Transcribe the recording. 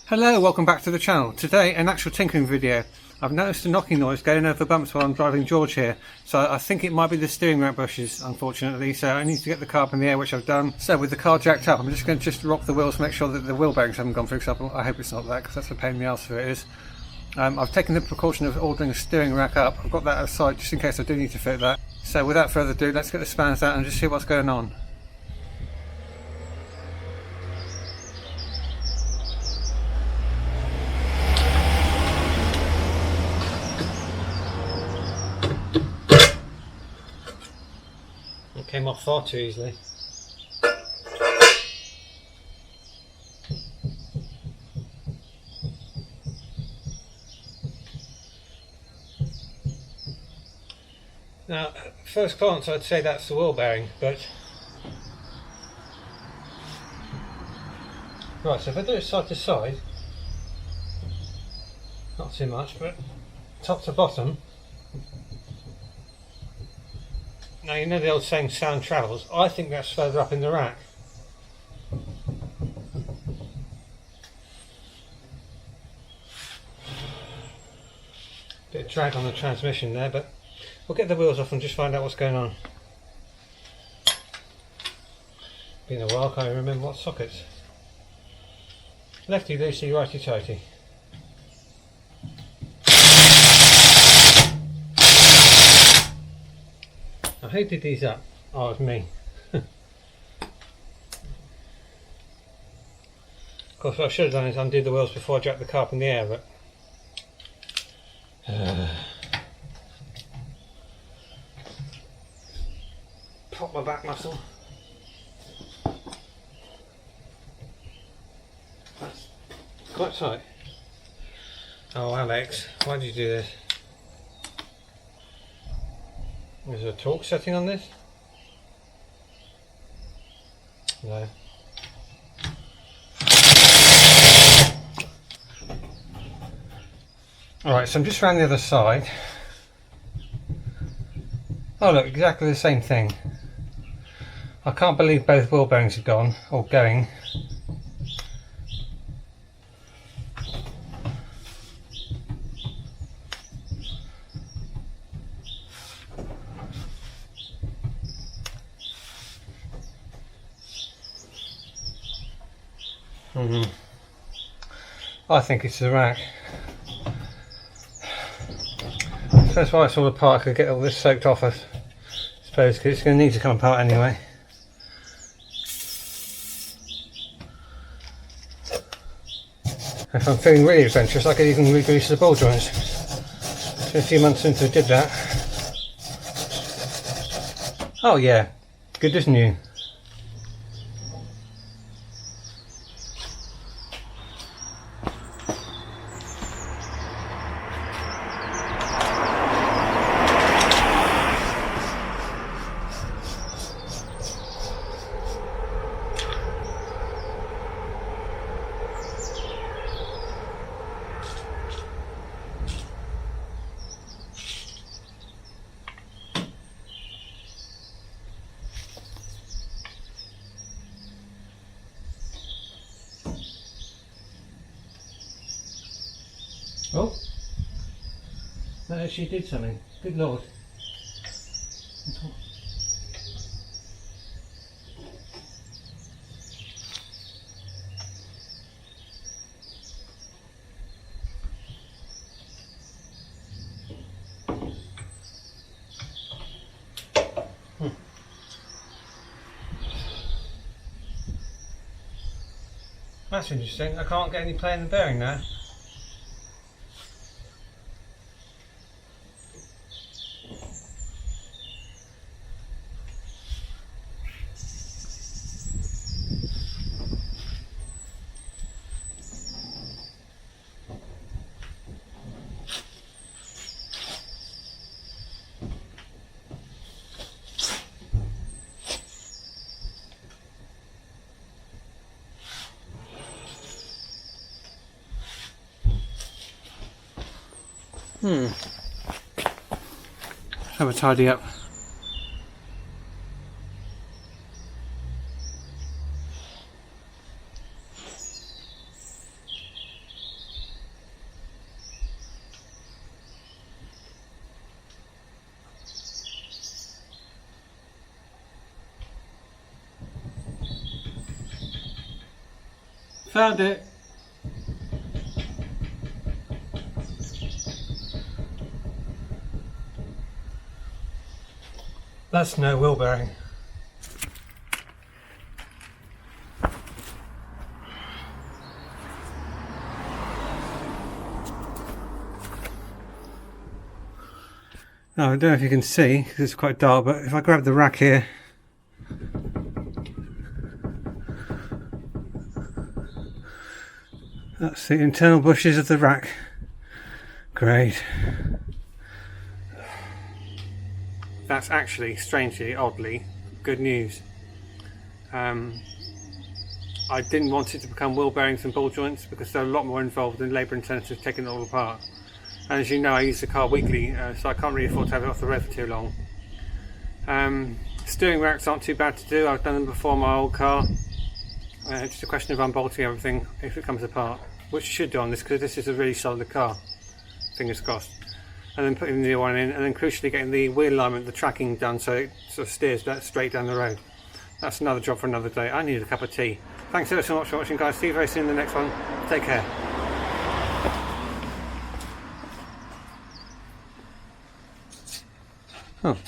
Hello, welcome back to the channel. Today, an actual tinkering video. I've noticed a knocking noise going over bumps while I'm driving George here, so I think it might be the steering rack bushes, unfortunately, so I need to get the car up in the air, which I've done. So with the car jacked up, I'm just going to rock the wheels to make sure that the wheel bearings haven't gone, for example. I hope it's not that, because that's a pain in the ass if it is. I've taken the precaution of ordering a steering rack up. I've got that aside just in case I do need to fit that. So without further ado, let's get the spanners out and just see what's going on. It came off far too easily. Now, at first glance I'd say that's the wheel bearing, but... Right, so if I do it side to side, not too much, but top to bottom. Now you know the old saying, sound travels. I think that's further up in the rack. Bit of drag on the transmission there, but we'll get the wheels off and just find out what's going on. Been a while, can't remember what sockets. Lefty loosey, righty tighty. Now who did these up? Oh, it was me. Of course what I should have done is undo the wheels before I jacked the car up in the air, but... Pop my back muscle. That's quite tight. Oh Alex, why did you do this? Is there a torque setting on this? No. Alright, so I'm just around the other side. Oh look, exactly the same thing. I can't believe both wheel bearings are gone, or going. I think it's the rack. So that's why I saw the part I could get all this soaked off, I suppose, because it's going to need to come apart anyway. If I'm feeling really adventurous, I could even re-grease the ball joints. It's been a few months since I did that. Oh yeah, good as new. Oh, that actually did something. Good lord. That's interesting. I can't get any play in the bearing now. Let's have a tidy up. Found it. That's no wheel bearing. Now, I don't know if you can see because it's quite dark, but if I grab the rack here, that's the internal bushes of the rack. Great. That's actually, strangely, oddly, good news. I didn't want it to become wheel bearings and ball joints because they're a lot more involved and labour intensive taking it all apart. And as you know, I use the car weekly, so I can't really afford to have it off the road for too long. Steering racks aren't too bad to do. I've done them before in my old car. It's just a question of unbolting everything if it comes apart, which you should do on this because this is a really solid car, fingers crossed. And then putting the new one in, and then crucially getting the wheel alignment, the tracking done so it sort of steers that straight down the road. That's another job for another day. I need a cup of tea. Thanks ever so much for watching, guys. See you very soon in the next one. Take care. Oh.